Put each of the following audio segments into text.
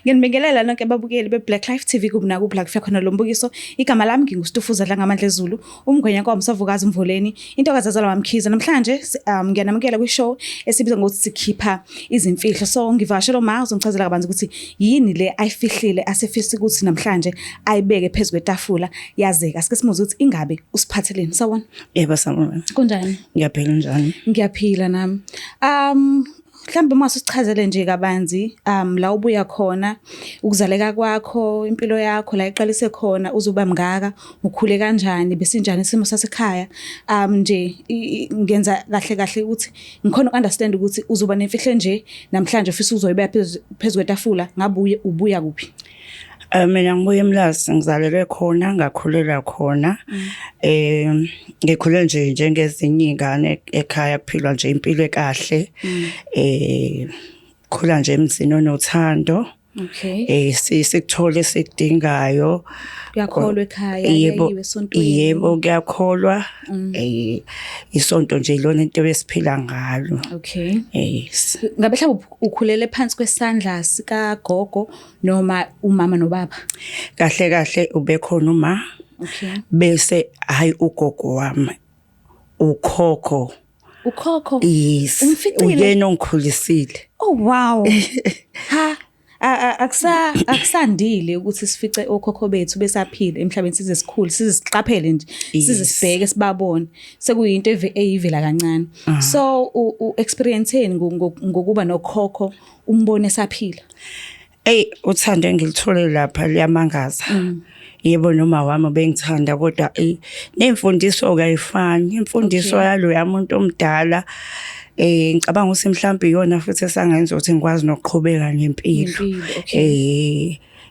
Nginibingelela nonke ababukeli be-Black Life TV kubona ku Black Fire khona lo mbukiso. Igama lami nginguStufuza Dlangamandla Zulu, umngwenya kwaMsavukazi Mvuleni, intokazi yazalwa kwaMkhize. Namhlanje ngiyanamukela kwi-show esibizwa ngokuthi sikhipha izimfihlo. So ngivashela uma uzongichazela kabanzi ukuthi yini le ayifihlile asefisa ukuthi namhlanje ayibeke phezulu kwetafula yazeka. Sike simuze ukuthi ingabe usiphatheleni. Sawona? Yebo sawona. Kunjani? Ngiyaphila njani? Ngiyaphila nami. Mhlambe mase sichazele nje kabanzi la ubuya khona, ukuzaleka kwakho, impilo yakho la iqalise khona, uzuba mngaka, ukhule kanjani, besinjani isimo sasekhaya. Nje ngenza kahle ukuthi ngikhona ukunderstand ukuthi uzoba nemfihlo nje namhlanje ufisa uzoyibeka phezulu kwetafula, ngabe ubuya kuphi? Mina ngibuye eMlazi, ngizalelwe khona, ngakhulela khona. Ngikhule nje njengezinye izingane ekhaya kuphilwa nje impilo ekahle. Khula nje emzini onothando. Okay. Sikuthole esikudingayo. Uyakholwa ekhaya, yayiwe esontweni. Yebo, ngiyakholwa. Isonto nje ilona into esiphila ngalo. Okay. Yes. Ngabe mhlawumbe ukhulele phansi kwesandla sika gogo noma umama nobaba? Kahle ubekhona uma. Okay. Bese hayi ugogo wami. Ukhokho. Ukhokho? Yes. Umficile? Uyena ongikhulisile. Oh wow. Ha. Akusandile ukuthi sifice okhokho bethu besaphila emhlabeni size sikhulu siziqaphele nje sizisibheke sibabone sekuyinto eyivela kancane. So experienceeni ngokuba nokhokho umbone esaphila? Uthando engilithole lapha liyamangaza. Yebo noma wami bengithanda kodwa nemfundiso kayifani. Imfundiso yalo yamuntu omdala ngicabanga ukuthi mhlawumbe iyona futhi esangenza ukuthi ngikwazi nokuqhubeka ngempilo.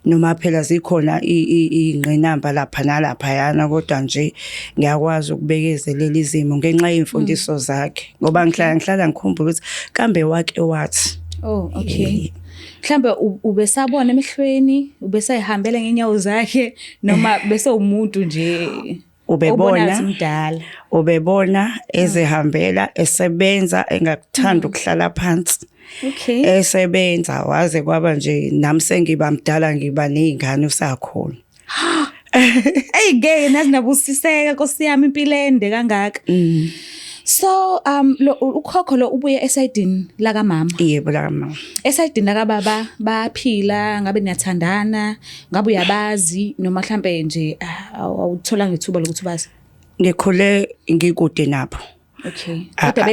Noma phela zikhona ingqinamba lapha nalapha yana kodwa nje ngiyakwazi ukubekezelela izimo ngenxa yemfundiso zakhe ngoba ngihlala ngikhumbula ukuthi kambe wake wathi. Oh okay. Mhlambe ubesabona emehlweni, ubesayihambela ngenyawo zakhe noma bese umuntu nje ubebona ezihambela esebenza engakuthanda ukuhlala phansi. Okay. Esebenza waze kwaba nje nami sengiba mdala ngiba nezingane usakhona. Ngeke nazi nabusiseka Nkosi yami impilo ende kangaka. So ukhokho lo ubuye esidini la kaMama. Yebo la kaMama. Esidini la kaBaba baphila, ngabe niyathandana, ngabe uyabazi noma mhlambe nje awuthola ngethuba lokuthi bazi? Ngikhule ngikude nabo. Okay.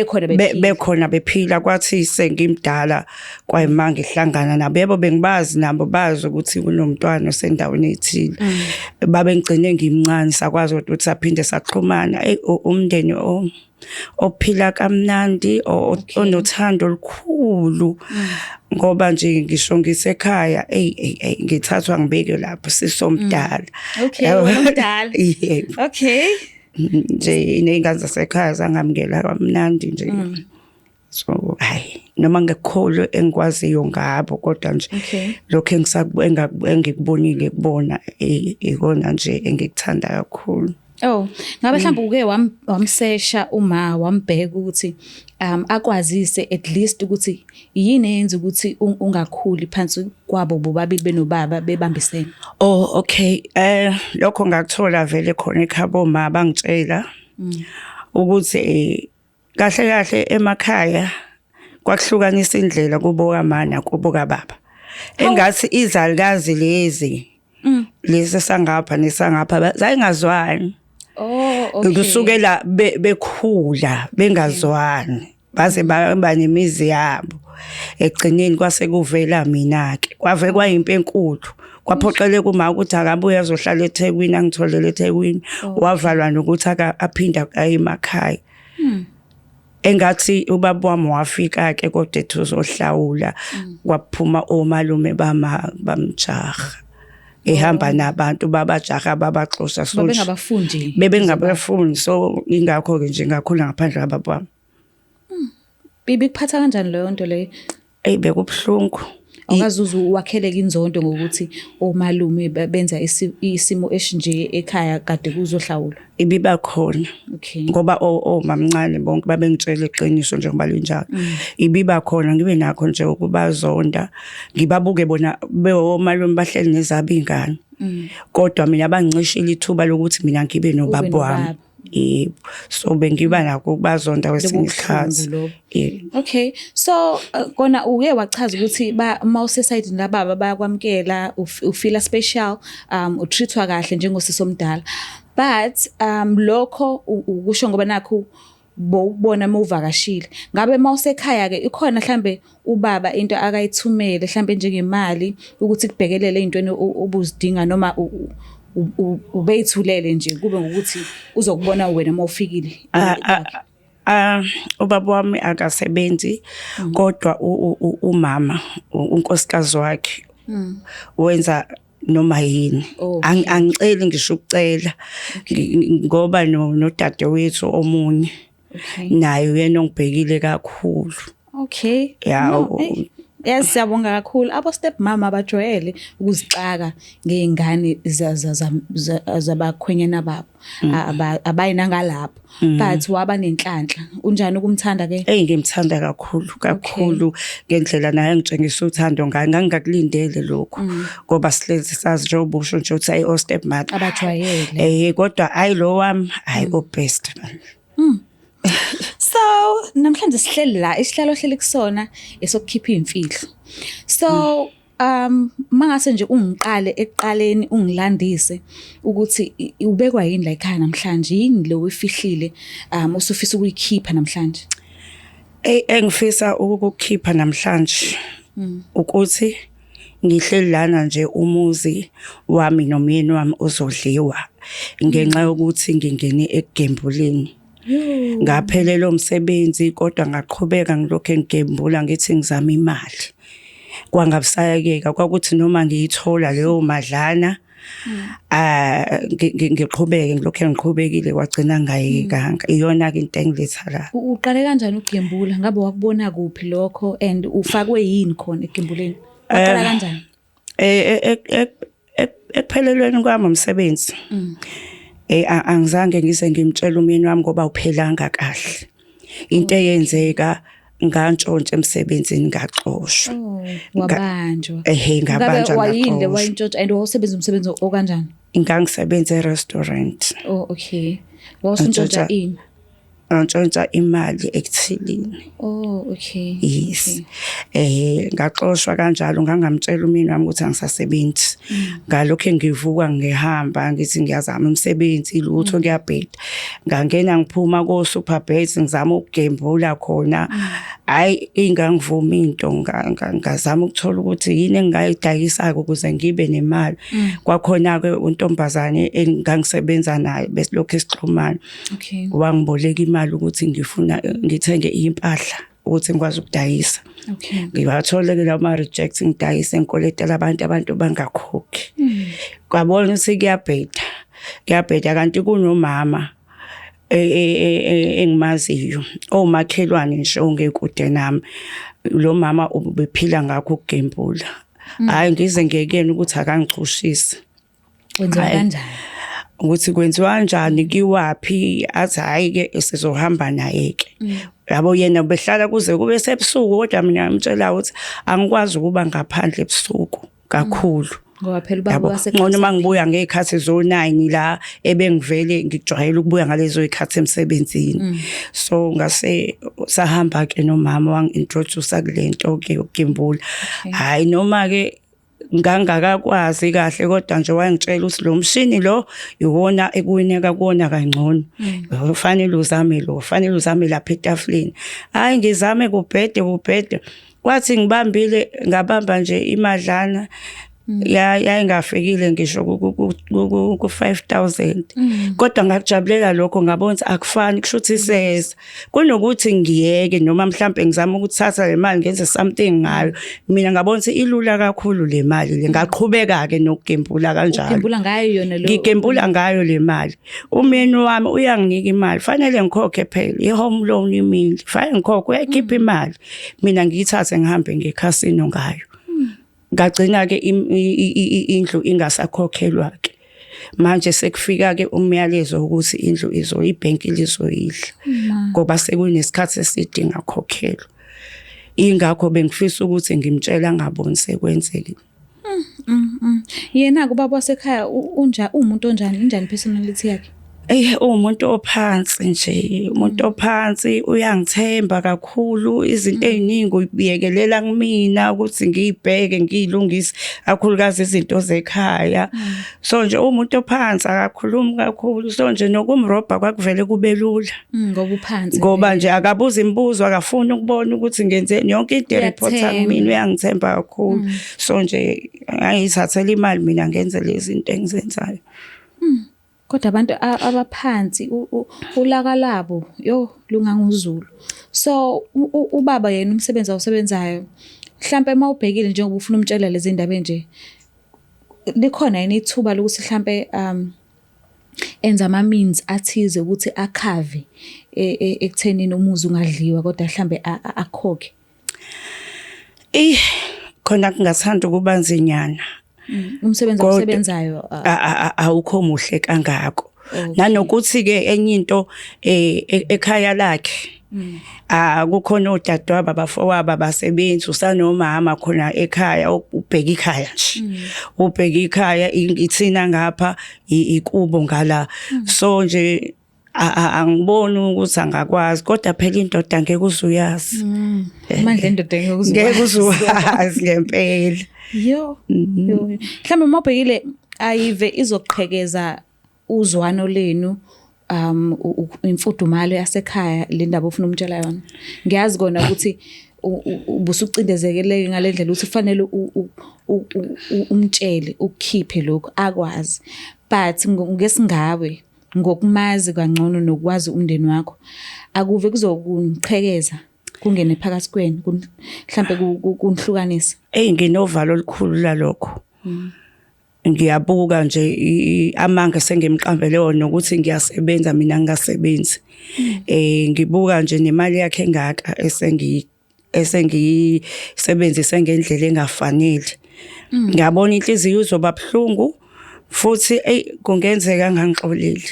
Kodwa bekhona bephila kwathi sengimdala kwayimanga ihlangana nabo. Yebo bengibazi nabo bazi ukuthi kunomntwana osendaweni ethile. Babe ngicine ngimncane sakwazi ukuthi saphinde saxhumana. Umndeni ophila kamnandi onothando olukhulu ngoba nje ngisho ngisekhaya ngithathwa ngibeke lapho sisomdala. Okay, umdala. Okay. Nje ineyingane zasekhaya zangamukela kamnandi nje. So noma ngekholwe engikwaziyo ngabo kodwa nje lokho engikubonile kubona ikona nje engikuthanda kakhulu. Oh, ngabe mhlawumbe uke wamsesha uma wambheka ukuthi akwazise at least ukuthi yini eyenza ukuthi ungakhuli phansi kwabo bobabili benobaba bebambisene? Oh okay. Lokho ngakuthola vele khona ekhabo ma bangitshela ukuthi kahle emakhaya kwakuhlukanisa indlela kubo kamana kubo kababa. Engathi izalukazi lezi sangapha nesangapha zayingazwani. Oh okay. Kusukela bekhula bengazwani baze baba nemizi yabo. Egcineni kwase kuvela mina ke kwave kwayimpi enkulu kwaphoqele kuma ukuthi akabuye azohlala eThekwini angitholele eThekwini wavalwa nokuthi aphinda emakhaya. Engathi ubaba wami wafika ke kodwa ethuzohlawula kwaphuma omalume bamjaha. Ehamba nabantu babajaha babaxosha so bebengabafundi so ingakho ke nje ngakhula ngaphandle kababa wami. Bibi kuphatha kanjani leyo nto leyo? Bekubhlungu. awukazuze wakheleke inzondo ngokuthi omalume benza isimo esinje ekhaya kade kuzohlawula. Ibiba khona. Okay. Ngoba omamncane bonke babengitshela iqiniso njengoba linjalo. Ibiba khona ngibe nakho nje ukubazonda, ngibabuke bona beomalume bahleli nezabi ingane. Kodwa mina bangicishile ithuba lokuthi mina ngibe nobaba wami. So bengiba nakho ukubazonda kwesinye isikhathi. Okay, so kona uke wachaza ukuthi mawuse-side lababa bayakwamkela, ufila special, utreatwa kahle njengosisi omdala. But lokho ukusho ngoba nakho bowubona mawuvakashile. Ngabe mawusekhaya ke ikhona mhlambe ubaba into akayithumele mhlambe njengemali ukuthi kubhekelele izintweni obuzidinga noma ubeyithulele nje kube ngokuthi uzokubona wena mawufikile. Ubaba wami akasebenzi kodwa umama unkosikazi wakhe wenza noma yini. Angiceli ngisho ukucela ngoba nodade wethu omunye naye yena ongibhekile kakhulu. Okay. Yes, siyabonga kakhulu. Abo step mama bajwayele ukuzixaka ngeingane zabakhwenyana babo. Abayina lapho. But waba nenhlanhla. Unjani ukumthanda ke? Ngimthanda kakhulu ngendlela naye engitshengisa uthando ngangingakulindele lokho. Ngoba sihlezi sazi nje ubusho nje uthi ay o step mother abajwayele. Kodwa ayi lo wami ayi o best man. So namhlanje sihleli la isihlalo hleli kusona esokukhipha imfihlo. So mangase nje ungiqale ekuqaleni ungilandise ukuthi ubekwa yini la ekhaya namhlanje, yini lo wefihlile usufisa ukuyikhipha namhlanje? Engifisa ukukhipha namhlanje ukuthi ngihleli lana nje umuzi wami nomyeni wami uzodliwa ngenxa yokuthi ngingene ekugembuleni. Ngaphelelo umsebenzi kodwa ngaqhubeka ngilokho engigembula ngithi ngizama imali. Kwangabusayekeka kwakuthi noma ngiyithola leyo madlana ngiqhubeke ngilokho engiqhubekile kwagcina ngayekanga. Iyona ke into engiletha la. Uqale kanjani ukugembula? Ngabe wakubona kuphi lokho and ufakwe yini khona egembuleni? Waqala kanjani? Ekuphelelweni kwami umsebenzi. Angizange ngize ngimtshela umyeni wami ngoba uphelanga kahle. Into eyenzeka ngantshontshe emsebenzini ngaxoshwa. Wabanjwa. Ngabanjwa. Wayinde wayintshontsha and wawusebenza umsebenzi okanjani? Ngangisebenza e-restaurant. Oh okay. Wawusuntshontsha ini? Ngantshontsha imali ekuthilini. Oh okay. Yes. Ngaxoshwa kanjalo ngangamtshela umyeni wami ukuthi angisasebenzi. Ngalokho ngivuka ngihamba ngithi ngiyazama umsebenzi lutho ngiyabheda. Ngangena ngiphuma ko Superbet ngizama ukugembula khona. Hayi ingangivuma into ngazama ukuthola ukuthi yini engayidayisa ukuze ngibe nemali. Kwakhona ke untombazane engangisebenza naye bese lokho esixhumana. Okay. Wangiboleka imali ukuthi ngithenge impahla ukuthi ngikwazi ukudayisa. Okay. Ngibathola ke lama reject ngidayisa enkoletela abantu bangakhokhi. Kwabona ukuthi kuyabheda kanti kunomama engimaziyo omakhelwane nje ongekude nami. Lo mama ubephila ngakho ukugembula. Hayi ngize ngekene ukuthi akangichushise. Wenza kanjani? Ukuthi kwenziwa kanjani kiwapi athi hayi ke sizohamba naye ke. Yabo yena behlala kuze kube sebusuku kodwa mina ngimtshela ukuthi angikwazi ukuba ngaphandle ebusuku kakhulu. Ngoba phela ubaba wasekhaya. Ngoba mangibuya ngekhathi zo9 la ebengivele ngijwayele ukubuya ngalezo ikhathi emsebenzini. So ngase sahamba ke nomama wangintroduce kulento ke ukugembula. Hayi noma ke ngangakakwazi kahle kodwa nje wangitshela ukuthi lo mshini lo iwona ekuwineka kuona kangcono. Ufanele uzame lapha etafuleni. Hayi ngizame kubhede. Kwathi ngibambile ngabamba nje imadlana yayingafikile ngisho ku 5,000 kodwa ngakujabulela lokho ngabona ukuthi akufani kusho ukuthi seza kunokuthi ngiyeke noma mhlambe ngizama ukuthatha le mali ngenze something ngayo. Mina ngabona ukuthi ilula kakhulu le mali le ngaqhubeka ke nokugembula kanjalo. Ugembula ngayo yona lo. Ngigembula ngayo le mali. Umyeni wami uyanginika imali fanele ngikhokhe phela i-home loan imini fanele ngikhokhe uyakhipha imali mina ngiyithathe ngihambe ngecasino ngayo. Ngagcina ke indlu ingasakhokhelwa ke. Manje sekufika ke umyalezo ukuthi indlu ibhenki lizoyidla. Ngoba sekunesikhathi esidinga khokhelwa. Ingakho bengifisa ukuthi ngimtshela ngaboni sekwenzekile. Yena kubaba wasekhaya umuntu onjani, injani personality yakhe? Umuntu ophansi nje, umuntu ophansi, uyangithemba kakhulu, izinto eziningi uyiyekelela kumina ukuthi ngiyibheke ngiyilungise, kakhulukazi izinto zekhaya. So nje umuntu ophansi akakhulumi kakhulu, so nje nokumrobha kwakuvele kube lula. Ngoba uphansi. Ngoba nje akabuza imibuzo, akafuni ukubona ukuthi ngenzeni, yonke into report kumina, uyangithemba kakhulu. So nje ngayithathela imali mina ngenze lezi zinto engizenzayo. Kodwa abantu abaphansi ulaka labo lunganguzulu. So ubaba yena umsebenzi awusebenzayo mhlambe mawubhekile njengoba ufuna umtshela lezi ndaba nje likhona yini ithuba lokuthi mhlambe enza ama means athize ukuthi akhave ekuthenini umuzi ungadliwa kodwa mhlambe akhokhe. Khona kungathanda ukuba nzinyana. Umsebenzi awusebenzayo awukho muhle kangako. Nanokuthi ke enye into ekhaya lakhe kukhona odadewabo abafowabo abasebenzi usanomama khona ekhaya ubheka ikhaya nje. Ubheka ikhaya ithina ngapha ikubo ngala. So nje angiboni ukuthi angakwazi kodwa phela indoda ngeke uzuyazi. Manje indoda ngeke uzuyazi ngempela. Yo. Mhlambe mawubhekile ayive izoqhekeza uzwano lenu imfudumalo yasekhaya le ndaba ofuna umtshela yona. Ngiyazi kona ukuthi ubusucindezekele ngale ndlela ukuthi kufanele umtshele ukukhiphe lokho akwazi. But ngesingawe ngokumazi kangcono nokwazi umndeni wakho akuve kuzokunqhekeza kungene phakathi kwenu mhlambe kunhlukanisa. Nginovalo olukhulu lalokho. Ngiyabuka nje amanga sengimqambele wona ukuthi ngiyasebenza mina ngingasebenzi. Ngibuka nje nemali yakhe engaka esengiyisebenzise ngendlela engafanele. Ngiyabona inhliziyo izoba buhlungu futhi kungenzeka ngangixolile.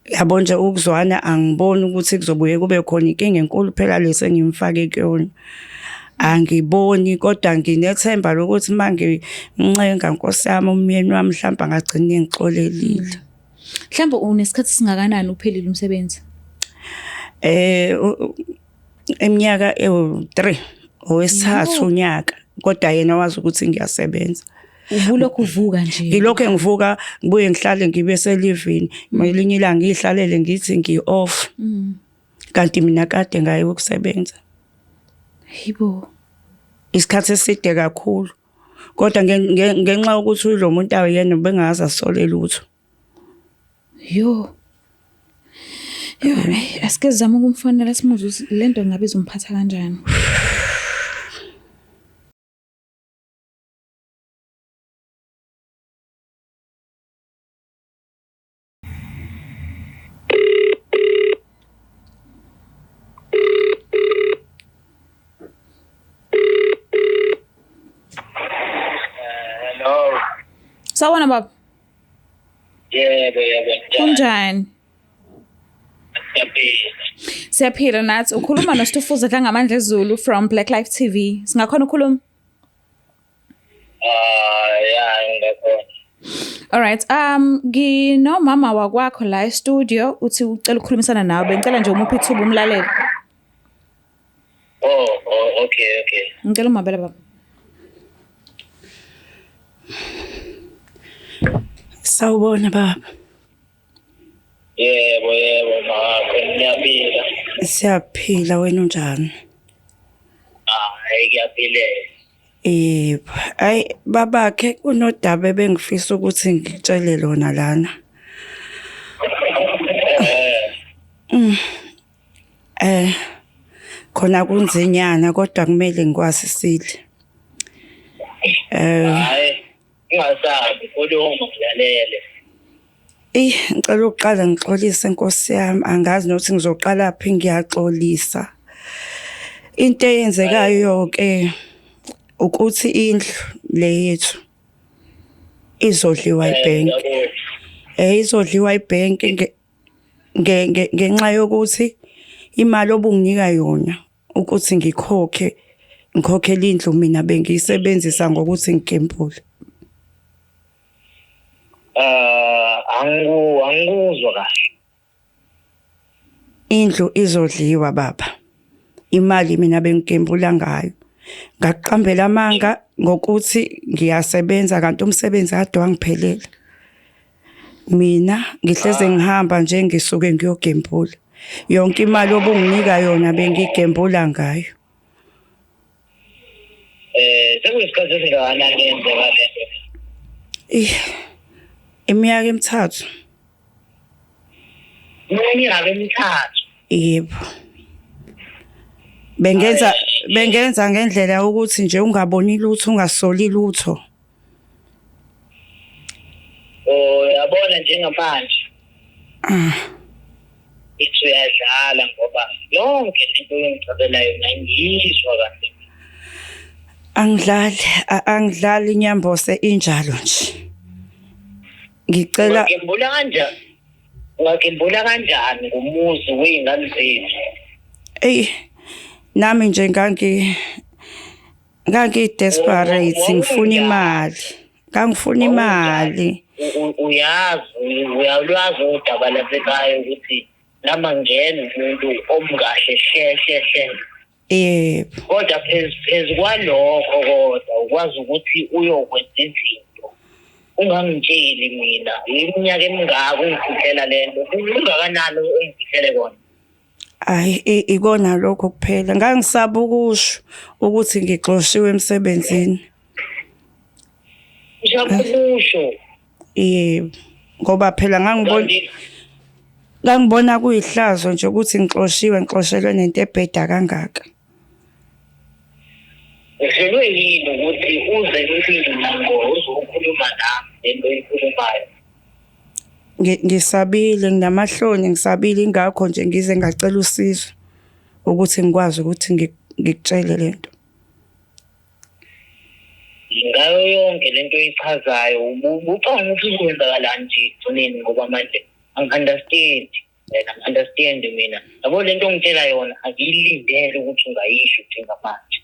Yabo nje ukuzwana angiboni ukuthi kuzobuye kube khona inkinga enkulu phela lese ngimfake kuyona. Angiboni kodwa nginethemba lokuthi manje ngincenga Nkosi yami umyeni wami mhlamba ngagcina ngixolelile. Mhlamba unesikhathi singakanani uphelile umsebenzi? Eminyaka 3 owesithathu unyaka kodwa yena wazi ukuthi ngiyasebenza. Ubulokhu uvuka nje. Ngilokho ngivuka ngibuye ngihlale ngibe selivini ngelinye ilanga ngihlalele ngithi ngi-off. Kanti mina kade ngaye ukusebenza. Yibo. Isikhathi eside kakhulu. Kodwa ngenxa ukuthi lo muntu awuyena bengazi asole lutho. Yo, asike zama ukumfonela simuze lento ngabe izomphatha kanjani. Sawona baba. Yebo. Kunjani? Siyaphila nathi. Ukhuluma noStufuza Dlangamandla Zulu from Black Life TV. Singakhona ukukhuluma? Ngiyakhona. Alright, nginomama wakwakho la e-studio uthi ucela ukukhulumisana nawe. Bengicela nje umuphi ithuba umlaleli. Okay. Ngicela umabela baba. Sawubona baba. Yebo mama, ngiyaphila. Siyaphila wena unjani? Ngiyaphila. Ayi babakhe kunodaba ebengifisa ukuthi ngitshele lona lana. Khona kunzinyana kodwa kumele ngikwazisile. Ungasabi khuluma ngilalele. Ngicela ukuqala ngixolise Nkosi yami, angazi nokuthi ngizoqala phi ngiyaxolisa. Into eyenzekayo ke ukuthi indlu le yethu izodliwa ibhenki. Izodliwa ibhenki ngenxa yokuthi imali obunginika yona ukuthi ngikhokhele indlu mina bengiyisebenzisa ngokuthi ngigembule. Angikuzwa kahle. Indlu izodliwa baba. Imali mina bengigembula ngayo. Ngaqambela amanga ngokuthi ngiyasebenza kanti umsebenzi kade wangiphelela. Mina ngihleze ngihamba nje ngisuke ngiyogembula. Yonke imali obunginika yona bengigembula ngayo. Sekuyisikhathi esingakanani yenzeka lento? Iminyaka emithathu. Iminyaka emithathu? Yebo. Bengenza ngendlela ukuthi nje ungaboni lutho ungasoli lutho. Yabona njengamanje. Ithi uyadlala ngoba yonke lento engicabela yona ngiyizwa kahle. Angidlali inyambose injalo nje. Ngicela ungagembula kanjani ngumuzi wey'ngane zethu? Nami nje ngangi-desperate ngifuna imali. Ngangifuna imali. Uyalwazi udaba lasekhaya ukuthi nama ngena umuntu omkahle hle. Yebo. Kodwa phezu kwalokho kodwa ukwazi ukuthi uyokwenza izinto. Ungangitsheli mina iminyaka emingaka ungifihlela lento. Ungakanani ungifihlele kona? Ikona lokho kuphela. Ngangisaba ukusho ukuthi ngixoshiwe emsebenzini. Uyakusho? Yebo. Ngoba phela ngangibona kuyihlazo nje ukuthi ngixoshelwe nento ebheda kangaka. Uhlelwe yini ukuthi uze kuthina uzokhuluma nami lento eyikhulumayo? Ngisabile nginamahloni ngisabile ingakho nje ngize ngacela usizo ukuthi ngikwazi ukuthi ngikutshele lento. Ngayo yonke lento oyichazayo ucabanga ukuthi kwenzakalani nje egcineni ngoba manje angi-understand mina. Yabo lento ongitshela yona angiyilindele ukuthi ungayisho njengamanje.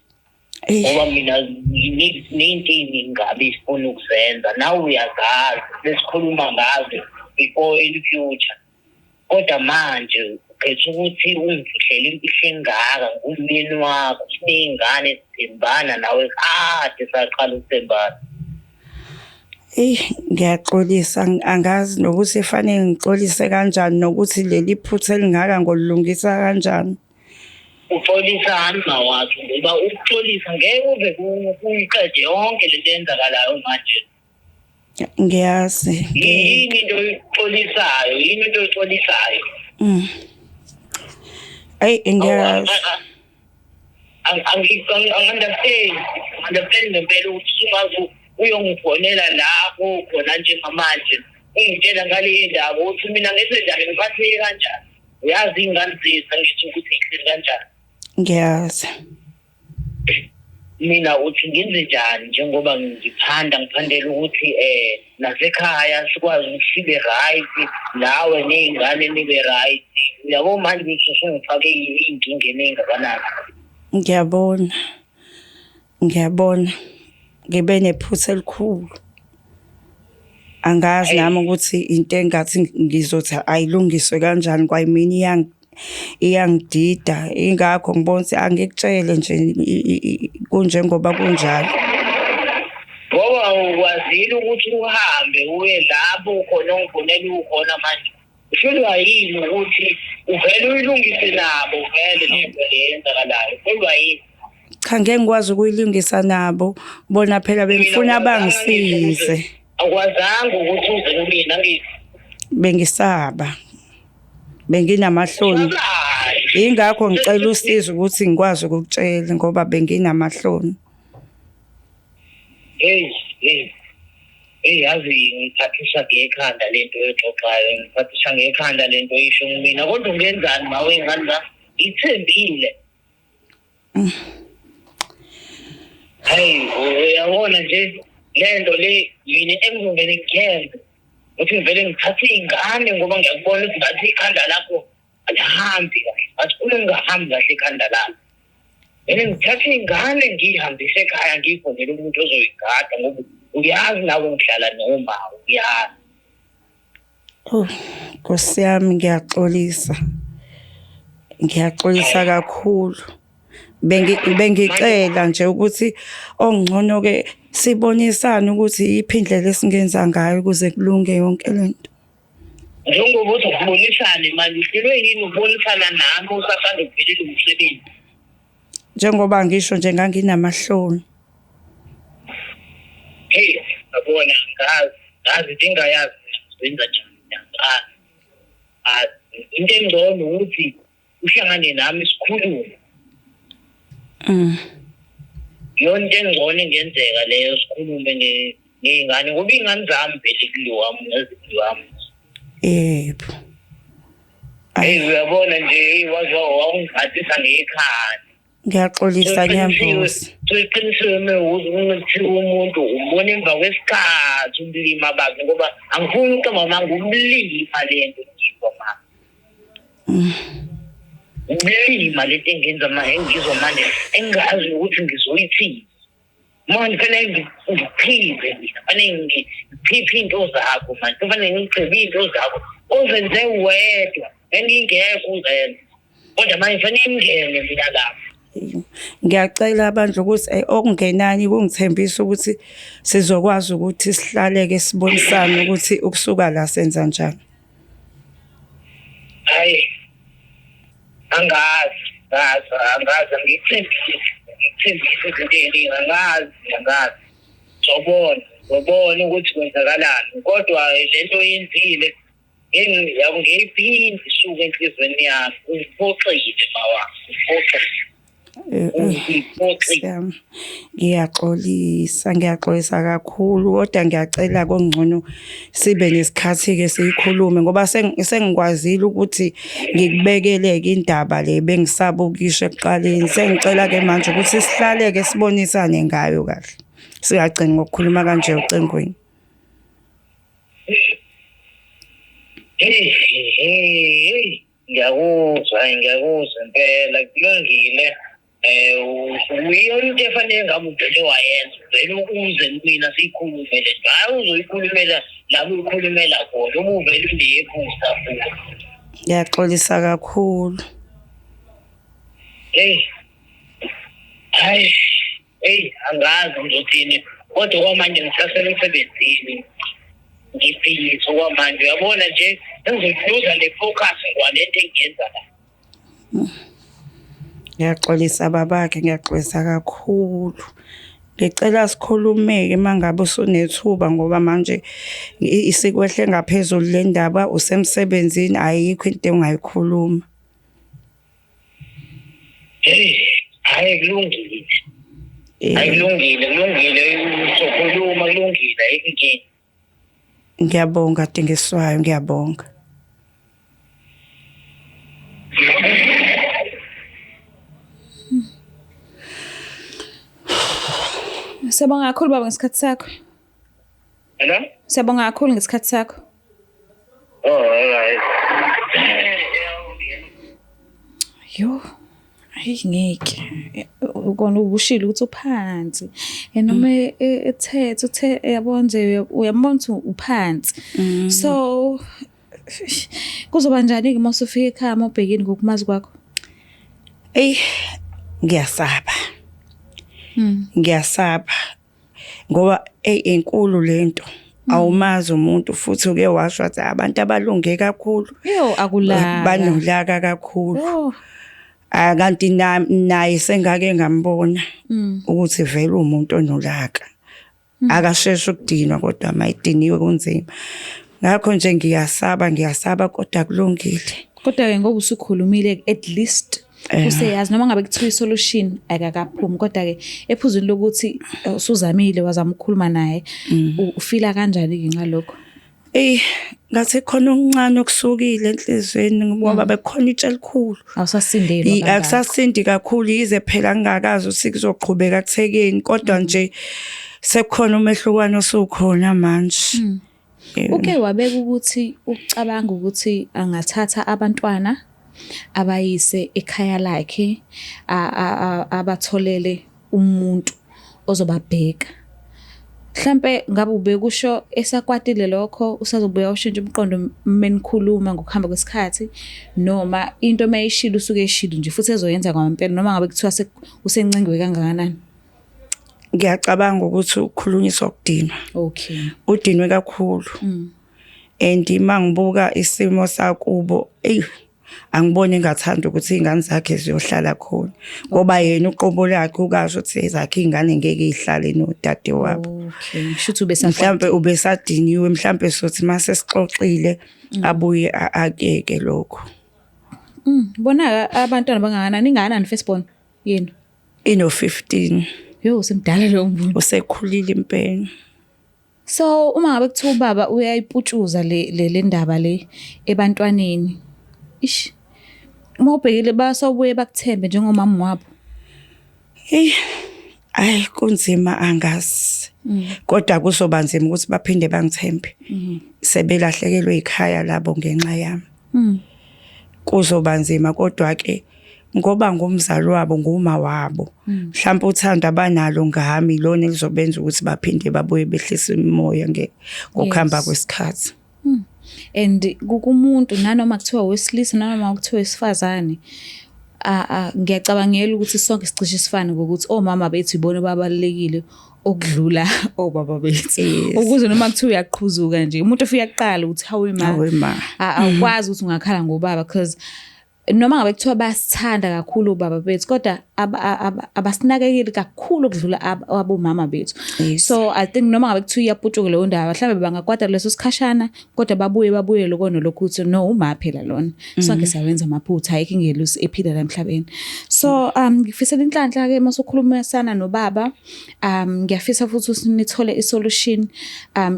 Ngoba mina nginey'nkinga ngabe sifuna ukuzenza nawe uyazazi lesikhuluma ngazo before in the future. Kodwa manje ukhetha ukuthi ungifihlele imfihlo engaka ngumyeni wakho siney'ngane sithembana nawe kade saqala ukuthembana. Ngiyaxolisa angazi nokuthi fanele ngixolise kanjani nokuthi leli phutha elingaka ngolilungisa kanjani. Uxolisani mawakho ngoba ukuxolisa ngeke uve kuyiqede yonke lento eyenzakalayo manje. Ngiyazi. Yini into oyixolisayo? Ngiyazi. Understand ngempela ukuthi ungaze uyongifonela lapho khona njengamanje ungitshela ngale ndaba ukuthi mina ngenze njani ngiphatheke kanjani. Uyazi ingane zethu ngisho ukuthi ngihleli kanjani. Ngiyazi. Mina uthi ngenze njani njengoba ngiphandela ukuthi nasekhaya sikwazi ukuthi sibe right nawe ney'ngane nibe right. Uyabo manje ngisho ngifake iy'nkinga enengakanani. Ngiyabona. Ngibe nephutha elikhulu. Angazi nami ukuthi into engathi ngizothi ayilungiswe kanjani kwayimini iyangidida ingakho ngibona ukuthi angikutshele nje kunjengoba kunjalo. Ngoba ukwazile ukuthi uhambe uye lapho khona ongifonela ukhona manje. Uhlelwa yini ukuthi uvele uyilungise nabo vele lento leyenzakalayo? Uhlelwa yini? Cha ngeke ngikwazi ukuyilungisa nabo bona phela bengifuna bangisize. Akwazanga ukuthi uze kumina ngithi bengisaba. Benginamahloni. Ingakho ngicela usizo ukuthi ngikwazi ukukutshela ngoba benginamahloni. Yazi ngiphathisha ngekhanda lento exoxayo, ngiphathisha ngekhanda lento isho mina kodwa ungenzani mawe ingane la ithembile. hayi uyabona nje lento le yini engizongene ngiyenze ukuthi ngivele ngithathe ingane ngoba ngiyakubona ukuthi ngathi ikhanda lakho alihambi kahle ngathi ungahambi kahle ikhanda lakho yena ngithathe ingane ngihambise ekhaya ngiyivumele umuntu ozoyigada ngoba uyazi nawe ngihlala noma uyazi. Nkosi yami ngiyaxolisa kakhulu. Bengicela nje ukuthi ongcono ke sibonisane ukuthi iphi indlela esingenza ngayo ukuze kulunge yonke lento. Njengoba uthi ukubonisane manje uhlelwe yini ukubonisana nami usasanda ukuphelile umsebenzi? Njengoba ngisho nje nganginamahloni. Hey, yabona ngazi dingayazi wenza njani into engcono ukuthi uhlangane nami sikhulume. Yona into engcono ingenzeka leyo sikhulume ngengane ngoba ingane zami vele kuliwami nezikuliwami. Yebo. Hey uyabona nje wawungiphathisa ngekhaya. Ngiyaxolisa ngiyambuza. Siqinisele ukuthi umuntu ubona emva kwesikhathi umlima bakhe ngoba angifuni ukuthi mama ngumlima lento ngizwa mama. Umlima lento engenza engizwa manje engazi ukuthi ngizoyithini. Manje kufanele ngiphize mina, kufanele ngiphiphe into zakho manje, kufanele ngicebe into zakho ozenze wedwa engingekho uzenze. Kodwa manje kufanele ngingene mina lapha. Ngiyacela abantu ukuthi okungenani kungithembisa ukuthi sizokwazi ukuthi sihlaleke sibonisane ukuthi ukusuka la senza njani. Hayi angazi ngithembise izinto angazi sobona ukuthi kwenzakalani kodwa lento yenzile ngiyiphinde isuke enhlizweni yami ngiphoxile bawa Ngiyaxolisa kakhulu kodwa ngiyacela kongcono sibe nesikhathi ke siyikhulume ngoba sengikwazile ukuthi ngikubekeleke indaba le bengisaba ukisho ekuqaleni. Sengicela ke manje ukuthi sihlaleke sibonisane ngayo kahle. Singagcini ngokukhuluma kanje ucengweni. Ngiyakuzwa impela kulungile. Uyona into efanele ngabe uvele wayenza vele ukuze mina siyikhulume le nto hayi uzoyikhulumela labo uyikhulumela khona uma uvele unephutha futhi. Ngiyaxolisa kakhulu. Hey angazi ngizothini kodwa kwamanje ngisasele emsebenzini ngifisa kwamanje uyabona nje engizoluza le focus kwalento engiyenza la. Ngiyaxolisa babakhe ngiyaxolisa kakhulu. Ngicela sikhulumeke mangabe usunethuba ngoba manje isikwehle ngaphezulu le ndaba usemsebenzini ayikho into engayikhuluma. Hayi kulungile. Kulungile uzokhuluma kulungile ayikho. Ngiyabonga Dingiswayo ngiyabonga. Siyabonga kakhulu baba ngesikhathi sakho. Hello? Siyabonga kakhulu ngesikhathi sakho. Alright. Yo. Hayi ngeke. Ukona ubushilo ukuthi uphansi. Noma ethethe uthe yabona nje uyambona ukuthi uphansi. So kuzoba njani ke mase ufika ekhaya mawubhekini ngokumazi kwakho? Ngiyasaba. Ngiyasaba ngoba enkulu lento awumazi umuntu futhi uke washo ukuthi abantu abalunge kakhulu akulaka banolaka kakhulu kanti naye sengake ngambona ukuthi vele umuntu onolaka akasheshe ukudinwa kodwa mayidiniwe kunzima ngakho nje ngiyasaba kodwa kulungile kodwa ke ngoba usukhulumile at least useyazi noma ngabe kuthiwa isolution akakaphumi kodwa ke ephuzweni lokuthi usuzamile wazama ukukhuluma naye ufila kanjani ke ngalokho? ngathi khona okuncane okusukile enhlizweni ngoba bekhona itshe elikhulu. Awusasindelwa kangako. Akusasindi kakhulu yize phela ngingakazi ukuthi kuzoqhubeka kuthekeni kodwa nje sekukhona umehlukano osukhona manje. Uke wabeka ukuthi ucabanga ukuthi angathatha abantwana abayise ekhaya lakhe abatholele umuntu ozobabheka. Mhlambe ngabe ubekusho esakwatile lokho usazobuya ushintshe umqondo menikhuluma ngokuhamba kwesikhathi noma into mayishilo usuke eshilo nje futhi ezoyenza ngempela noma ngabe kuthiwa usencengwe kangakanani? Ngiyacabanga ukuthi ukukhulunyiswa ukudinwa. Okay. Udinwe kakhulu. And mangibuka isimo sakubo angiboni engathanda ukuthi izingane zakhe ziyohlala khona ngoba yena uqobo lakhe ukasho ukuthi ezakhe izingane ngeke ihlale nodade wabo. Okay, shuthi mhlambe ubesadiniwe mhlambe sothi mase sixoxile abuye akeke lokho. Bona abantwana bangakanani ingakanani firstborn yena? Ino 15. Yo semdala lo muntu. Usekhulile impela. So uma ngabe kuthiwa ubaba uyayiputshuza le ndaba le ebantwaneni. Ish. Mawubhekile basobuye bakuthembe njengomama wabo. Ay kunzima angazi. Kodwa kuzoba nzima ukuthi baphinde bangithembe. Sebelahlekelwe ikhaya labo ngenxa yami. Kuzoba nzima kodwa ke ngoba ngumzali wabo nguma wabo. Mhlawumbe uthando abanalo ngami lona elizobenza ukuthi baphinde babuye behlise imoya ngokuhamba kwesikhathi. And kumuntu nanoma kuthiwa wesilisa nanoma kuthiwa wesifazane ngiyacabangela ukuthi sonke sicishe sifane ngokuthi omama bethu ibona babalekile okudlula obaba bethu ukuze noma kuthiwa uyaqhuzuka nje umuntu ofika kuqala ukuthi hawe ma awukwazi ukuthi ungakhala ngobaba because noma ngabe kuthiwa basithanda kakhulu ubaba bethu kodwa abasinakekeli kakhulu ukudlula abomama bethu. So I think noma ngabe kuthiwa iyaputshuka leyo ndaba mhlawumbe bangakwata leso sikhashana kodwa babuye lokho ukuthi no uma phela lona sonke siyawenza amaphutha ayikho ingelusi ephila la emhlabeni. So ngifisela inhlanhla ke masukhuluma sana nobaba ngiyafisa futhi ukuthi nithole isolution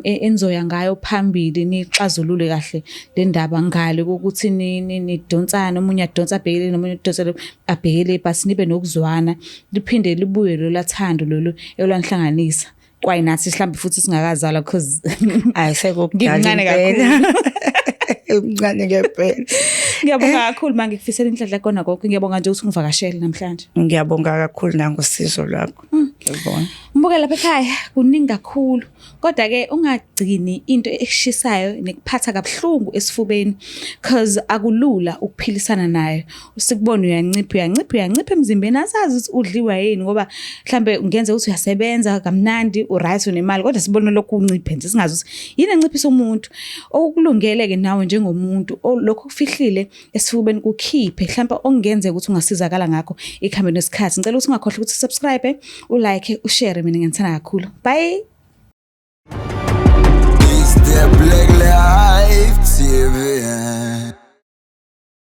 enzoya ngayo phambili nixazulule kahle le ndaba ngale ukuthi nidonsana omunye adonsa abhekele nomunye udonsele abhekele basi nibe nokuzwana liphinde libuye lo lathando lolu elwanhlanganisa kwayinathi mhlambe futhi singakazala because ayisekuncane kakhulu umncane ngempela. Ngiyabonga kakhulu manje ngifisela inhlanhla kona konke ngiyabonga nje ukuthi ungivakashele namhlanje. Ngiyabonga kakhulu nangosizo lwakho. Ngiyabonga. Mbuke lapha ekhaya kuningi kakhulu kodwa ke ungagcini into ekushisayo nekuphatha kabuhlungu esifubeni because akulula ukuphilisana nayo. Usikubona uyancipha emzimbeni asazi ukuthi udliwa yini ngoba mhlambe ungenze ukuthi uyasebenza kamnandi uright unemali kodwa sibone lokhu unciphe nje singazi ukuthi yini enciphisa umuntu okulungele ke nawe njengomuntu lokho kufihlile esifubeni kukhiphe mhlawumbe ongenze ukuthi ungasizakala ngakho ikhambeni nesikhathi. Ngicela ukuthi ungakhohlwa ukuthi subscribe, ulike, ushare mina ngiyithanda kakhulu. Bye.